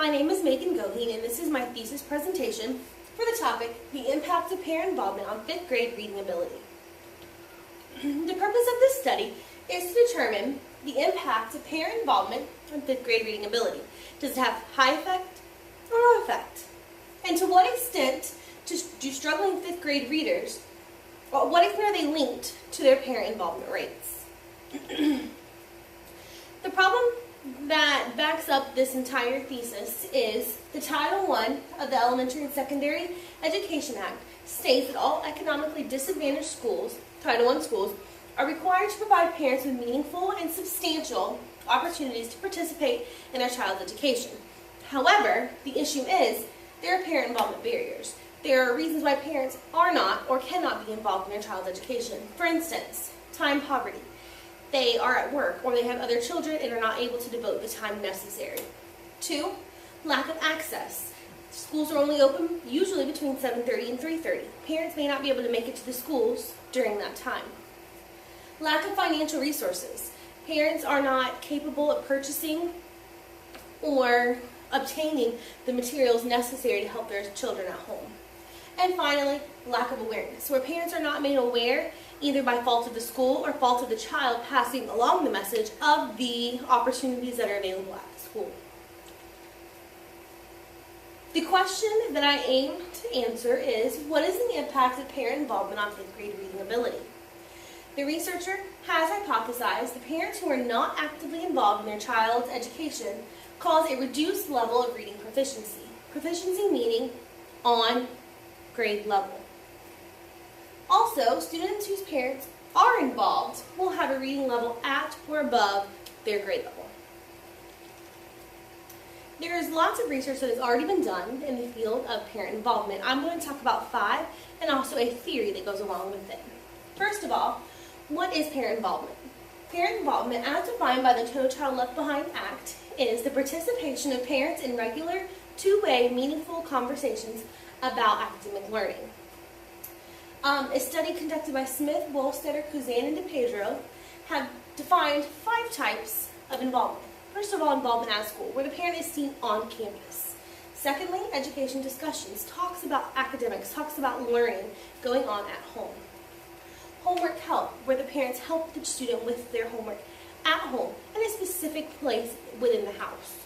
My name is Meagan Goheen, and this is my thesis presentation for the topic, The Impact of Parent Involvement on 5th Grade Reading Ability. The purpose of this study is to determine the impact of parent involvement on 5th grade reading ability. Does it have high effect or no effect? And to what extent do struggling 5th grade readers, what extent are they linked to their parent involvement rates? The problem that backs up this entire thesis is the Title I of the Elementary and Secondary Education Act states that all economically disadvantaged schools, Title I schools, are required to provide parents with meaningful and substantial opportunities to participate in their child's education. However, the issue is there are parent involvement barriers. There are reasons why parents are not or cannot be involved in their child's education. For instance, time poverty. They are at work or they have other children and are not able to devote the time necessary. 2, lack of access. Schools are only open usually between 7:30 and 3:30. Parents may not be able to make it to the schools during that time. Lack of financial resources. Parents are not capable of purchasing or obtaining the materials necessary to help their children at home. And finally, lack of awareness, where parents are not made aware, either by fault of the school or fault of the child passing along the message of the opportunities that are available at the school. The question that I aim to answer is, what is the impact of parent involvement on 5th grade reading ability? The researcher has hypothesized the parents who are not actively involved in their child's education cause a reduced level of reading proficiency. Proficiency meaning on grade level. Also, students whose parents are involved will have a reading level at or above their grade level. There is lots of research that has already been done in the field of parent involvement. I'm going to talk about 5 and also a theory that goes along with it. First of all, what is parent involvement? Parent involvement, as defined by the No Child Left Behind Act, is the participation of parents in regular, two-way, meaningful conversations about academic learning. A study conducted by Smith, Wolstetter, Kuzan, and DePedro have defined 5 types of involvement. First of all, involvement at school, where the parent is seen on campus. Secondly, education discussions, talks about academics, talks about learning going on at home. Homework help, where the parents help the student with their homework at home in a specific place within the house.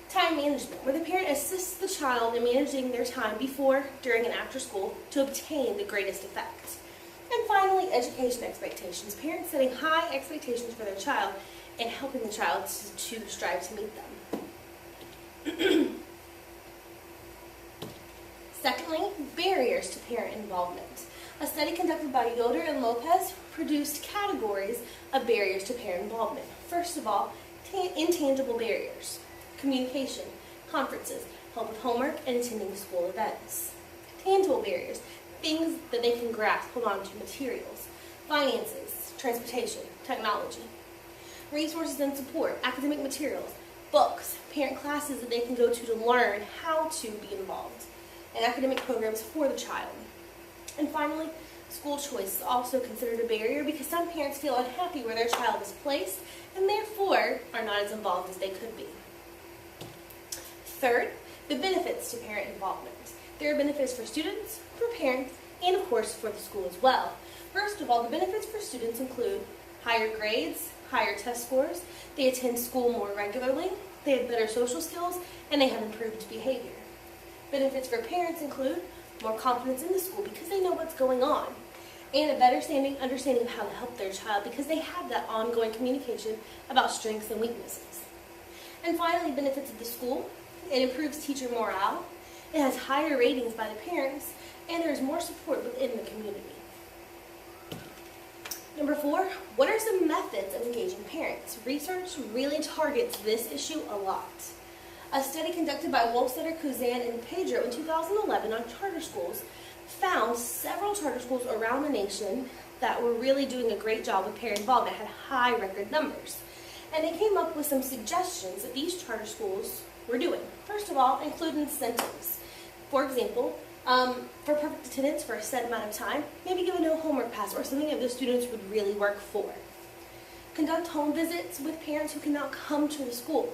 Time management, where the parent assists the child in managing their time before, during, and after school to obtain the greatest effect. And finally, education expectations, parents setting high expectations for their child and helping the child to strive to meet them. Secondly, barriers to parent involvement. A study conducted by Yoder and Lopez produced categories of barriers to parent involvement. First of all, intangible barriers. Communication, conferences, help with homework, and attending school events. Tangible barriers, things that they can grasp, hold on to, materials. Finances, transportation, technology. Resources and support, academic materials, books, parent classes that they can go to learn how to be involved, and academic programs for the child. And finally, school choice is also considered a barrier because some parents feel unhappy where their child is placed and therefore are not as involved as they could be. Third, the benefits to parent involvement. There are benefits for students, for parents, and of course for the school as well. First of all, the benefits for students include higher grades, higher test scores, they attend school more regularly, they have better social skills, and they have improved behavior. Benefits for parents include more confidence in the school because they know what's going on, and a better understanding of how to help their child because they have that ongoing communication about strengths and weaknesses. And finally, benefits of the school. It improves teacher morale, it has higher ratings by the parents, and there's more support within the community. Number 4, what are some methods of engaging parents? Research really targets this issue a lot. A study conducted by Wolstetter, Kuzan, and Pedro in 2011 on charter schools found several charter schools around the nation that were really doing a great job with parent involvement, had high record numbers. And they came up with some suggestions that these charter schools were doing. First of all, include incentives. For example, for perfect attendance for a set amount of time, maybe give a no homework pass or something that the students would really work for. Conduct home visits with parents who cannot come to the school.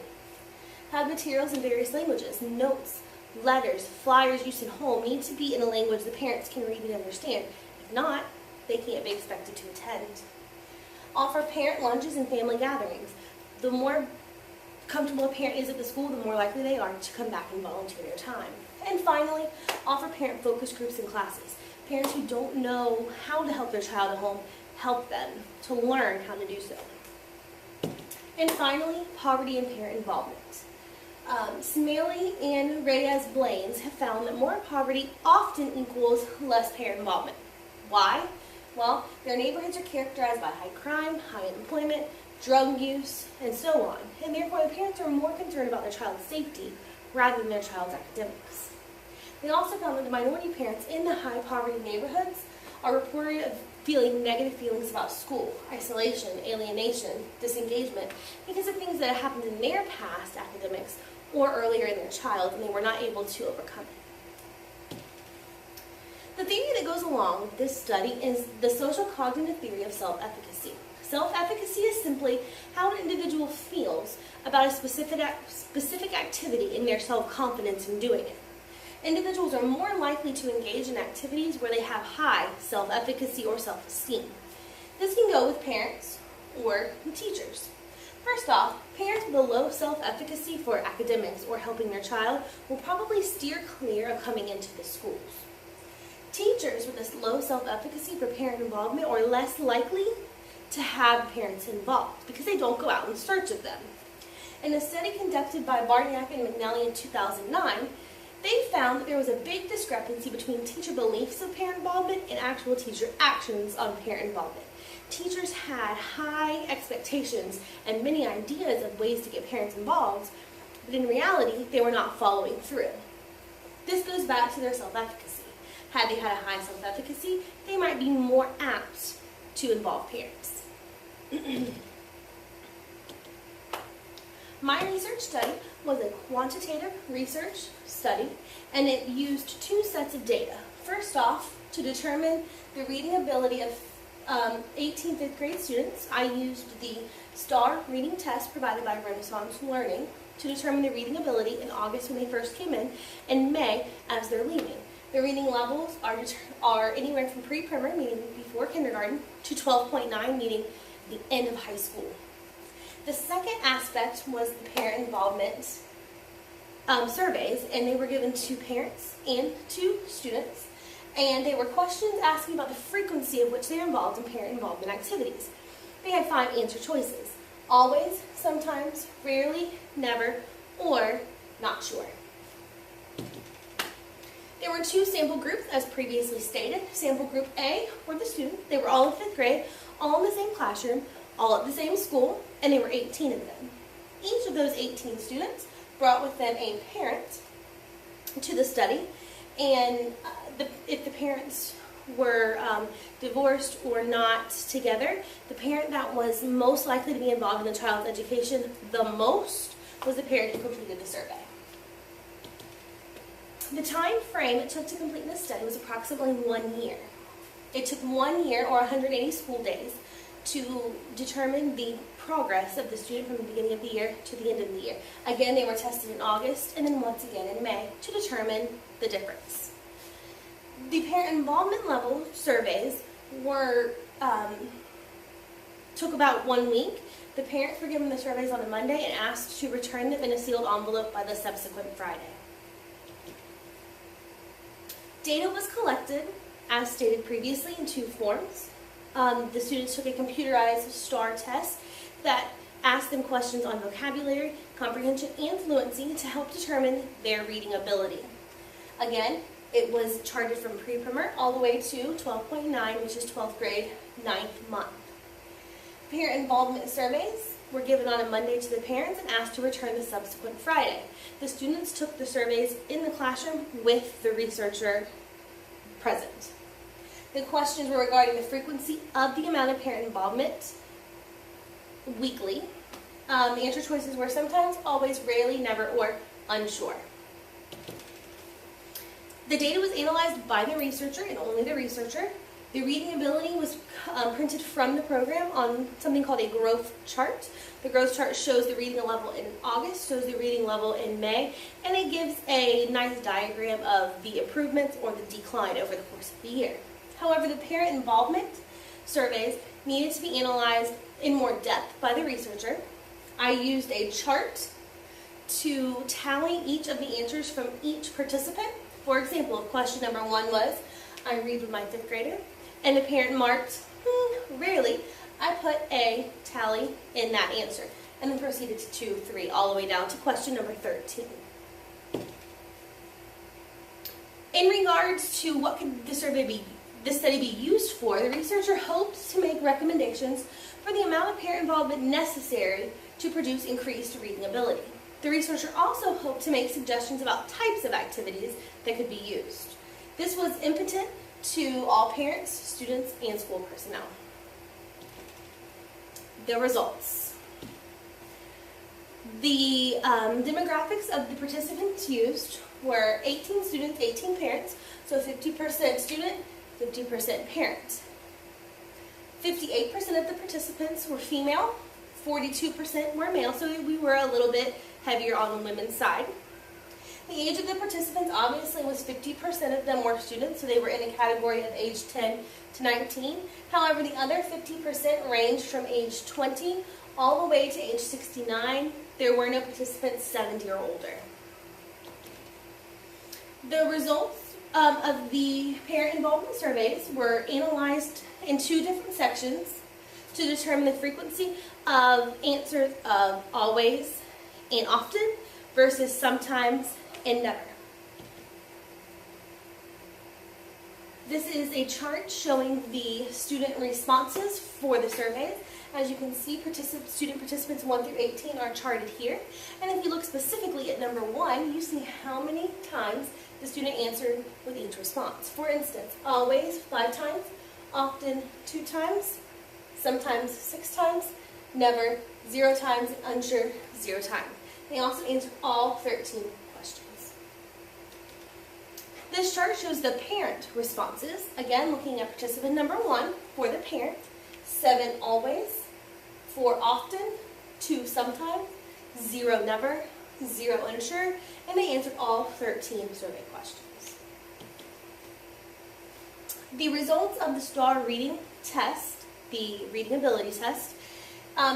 have materials in various languages. Notes, letters, flyers used at home need to be in a language the parents can read and understand. If not, they can't be expected to attend. Offer parent lunches and family gatherings. The more comfortable a parent is at the school, the more likely they are to come back and volunteer their time. And finally, offer parent focus groups and classes. Parents who don't know how to help their child at home, help them to learn how to do so. And finally, poverty and parent involvement. Smalley and Reyes-Blaines have found that more poverty often equals less parent involvement. Why? Well, their neighborhoods are characterized by high crime, high unemployment, drug use, and so on. And therefore, the parents are more concerned about their child's safety rather than their child's academics. They also found that the minority parents in the high poverty neighborhoods are reported of feeling negative feelings about school, isolation, alienation, disengagement, because of things that happened in their past academics or earlier in their child, and they were not able to overcome it. The theory that goes along with this study is the social cognitive theory of self-efficacy. Self-efficacy is simply how an individual feels about a specific activity and their self-confidence in doing it. Individuals are more likely to engage in activities where they have high self-efficacy or self-esteem. This can go with parents or with teachers. First off, parents with a low self-efficacy for academics or helping their child will probably steer clear of coming into the schools. Teachers with this low self-efficacy for parent involvement are less likely to have parents involved because they don't go out in search of them. In a study conducted by Barniak and McNally in 2009, they found that there was a big discrepancy between teacher beliefs of parent involvement and actual teacher actions on parent involvement. Teachers had high expectations and many ideas of ways to get parents involved, but in reality, they were not following through. This goes back to their self-efficacy. Had they had a high self-efficacy, they might be more apt to involve parents. My research study was a quantitative research study, and it used two sets of data. First off, to determine the reading ability of 18th, 5th grade students, I used the STAR reading test provided by Renaissance Learning to determine their reading ability in August when they first came in, and May as they're leaving. The reading levels are anywhere from pre-primer, meaning before kindergarten, to 12.9, meaning the end of high school. The second aspect was the parent involvement surveys, and they were given to parents and to students, and they were questions asking about the frequency of which they are involved in parent involvement activities. They had 5 answer choices: always, sometimes, rarely, never, or not sure. There were 2 sample groups, as previously stated. Sample group A were the students. They were all in 5th grade, all in the same classroom, all at the same school, and there were 18 of them. Each of those 18 students brought with them a parent to the study, and if the parents were divorced or not together, the parent that was most likely to be involved in the child's education the most was the parent who completed the survey. The time frame it took to complete this study was approximately 1 year. It took 1 year, or 180 school days, to determine the progress of the student from the beginning of the year to the end of the year. Again, they were tested in August and then once again in May to determine the difference. The parent involvement level surveys were took about 1 week. The parents were given the surveys on a Monday and asked to return them in a sealed envelope by the subsequent Friday. Data was collected, as stated previously, in 2 forms. The students took a computerized STAR test that asked them questions on vocabulary, comprehension, and fluency to help determine their reading ability. Again, it was charted from pre-primer all the way to 12.9, which is 12th grade, 9th month. Parent involvement surveys were given on a Monday to the parents and asked to return the subsequent Friday. The students took the surveys in the classroom with the researcher present. The questions were regarding the frequency of the amount of parent involvement weekly. The answer choices were sometimes, always, rarely, never, or unsure. The data was analyzed by the researcher and only the researcher. The reading ability was printed from the program on something called a growth chart. The growth chart shows the reading level in August, shows the reading level in May, and it gives a nice diagram of the improvements or the decline over the course of the year. However, the parent involvement surveys needed to be analyzed in more depth by the researcher. I used a chart to tally each of the answers from each participant. For example, if question number 1 was, I read with my 5th grader, and the parent marked, rarely, I put a tally in that answer, and then proceeded to 2, 3, all the way down to question number 13. In regards to what could this study be used for, the researcher hoped to make recommendations for the amount of parent involvement necessary to produce increased reading ability. The researcher also hoped to make suggestions about types of activities that could be used. This was impotent to all parents, students, and school personnel. The results. The demographics of the participants used were 18 students, 18 parents, so 50% student, 50% parent. 58% of the participants were female, 42% were male, so we were a little bit heavier on the women's side. The age of the participants obviously was 50% of them were students, so they were in a category of age 10 to 19. However, the other 50% ranged from age 20 all the way to age 69. There were no participants 70 or older. The results of the parent involvement surveys were analyzed in 2 different sections to determine the frequency of answers of always and often versus sometimes and never. This is a chart showing the student responses for the surveys. As you can see, student participants 1 through 18 are charted here. And if you look specifically at number 1, you see how many times the student answered with each response. For instance, always 5 times, often 2 times, sometimes 6 times, never 0 times, unsure 0 times. They also answered all 13 questions. This chart shows the parent responses. Again, looking at participant number 1 for the parent, 7 always, 4 often, 2 sometimes, 0 never, 0 unsure, and they answered all 13 survey questions. The results of the STAR reading test, the reading ability test,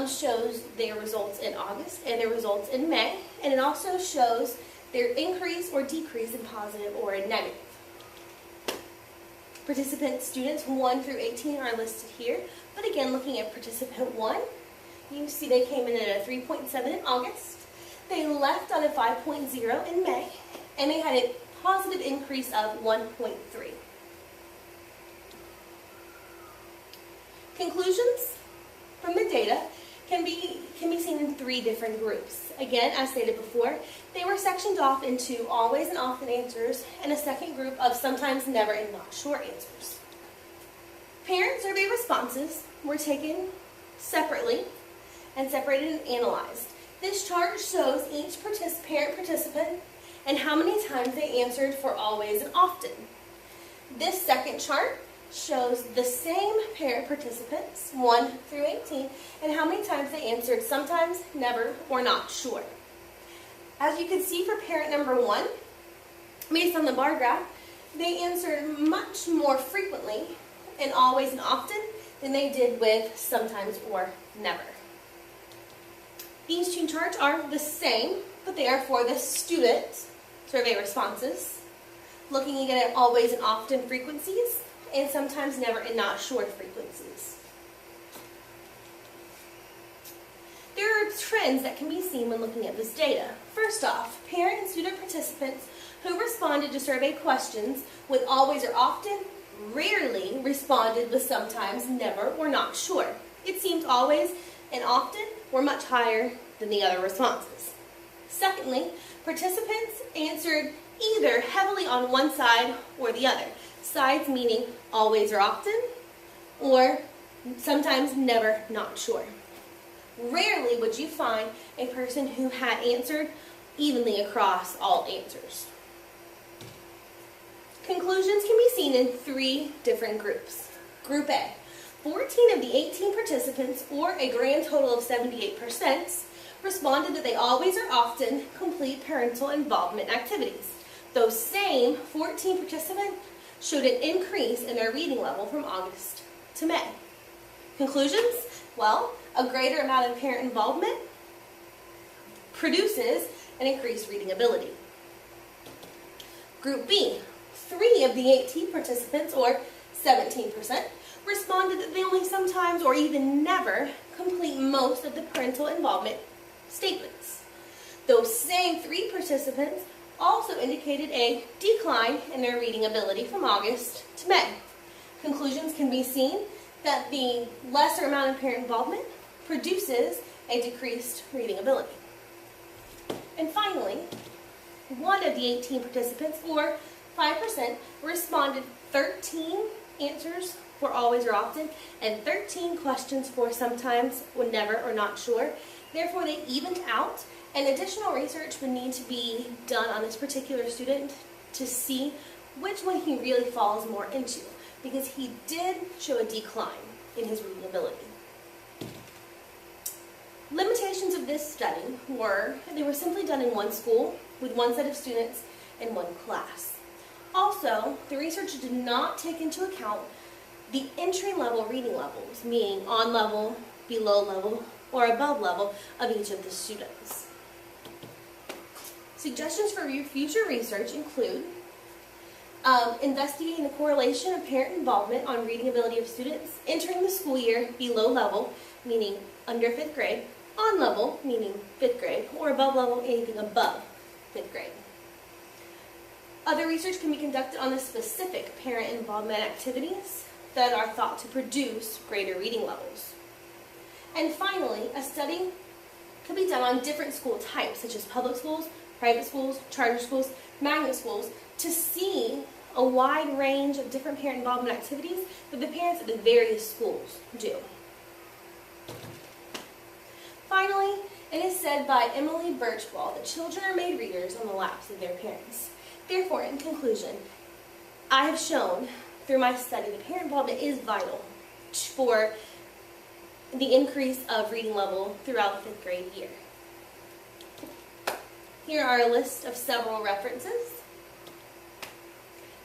shows their results in August and their results in May, and it also shows their increase or decrease in positive or in negative. Participant students 1 through 18 are listed here, but again, looking at participant 1, you see they came in at a 3.7 in August, they left on a 5.0 in May, and they had a positive increase of 1.3. Conclusions from the data can be seen in 3 different groups. Again, as stated before, they were sectioned off into always and often answers and a second group of sometimes, never, and not sure answers. Parent survey responses were taken separately and separated and analyzed. This chart shows each parent participant and how many times they answered for always and often. This second chart shows the same parent participants, 1 through 18, and how many times they answered sometimes, never, or not sure. As you can see for parent number 1, based on the bar graph, they answered much more frequently and always and often than they did with sometimes or never. These 2 charts are the same, but they are for the student survey responses, looking again at always and often frequencies, and sometimes, never, and not sure frequencies. There are trends that can be seen when looking at this data. First off, parent and student participants who responded to survey questions with always or often rarely responded with sometimes, never, or not sure. It seems always and often were much higher than the other responses. Secondly, participants answered either heavily on one side or the other. Sides meaning always or often, or sometimes, never, not sure. Rarely would you find a person who had answered evenly across all answers. Conclusions can be seen in 3 different groups. Group A, 14 of the 18 participants, or a grand total of 78%, responded that they always or often complete parental involvement activities. Those same 14 participants showed an increase in their reading level from August to May. Conclusions? Well, a greater amount of parent involvement produces an increased reading ability. Group B, 3 of the 18 participants, or 17%, responded that they only sometimes or even never complete most of the parental involvement statements. Those same 3 participants also indicated a decline in their reading ability from August to May. Conclusions can be seen that the lesser amount of parent involvement produces a decreased reading ability. And finally, 1 of the 18 participants, or 5%, responded 13 answers for always or often and 13 questions for sometimes, when never, or not sure. Therefore, they evened out, and additional research would need to be done on this particular student to see which one he really falls more into, because he did show a decline in his reading ability. Limitations of this study were they were simply done in one school with one set of students in one class. Also, the research did not take into account the entry-level reading levels, meaning on level, below level, or above level of each of the students. Suggestions for future research include investigating the correlation of parent involvement on reading ability of students entering the school year below level, meaning under 5th grade, on level, meaning 5th grade, or above level, anything above 5th grade. Other research can be conducted on the specific parent involvement activities that are thought to produce greater reading levels. And finally, a study could be done on different school types, such as public schools, private schools, charter schools, magnet schools, to see a wide range of different parent involvement activities that the parents at the various schools do. Finally, it is said by Emily Birchwall that children are made readers on the laps of their parents. Therefore, in conclusion, I have shown through my study that parent involvement is vital for the increase of reading level throughout the 5th grade year. Here are a list of several references.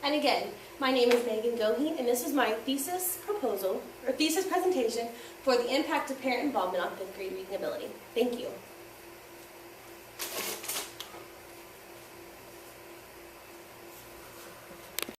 And again, my name is Meagan Goheen, and this was my thesis proposal, or thesis presentation, for the impact of parent involvement on 5th grade reading ability. Thank you.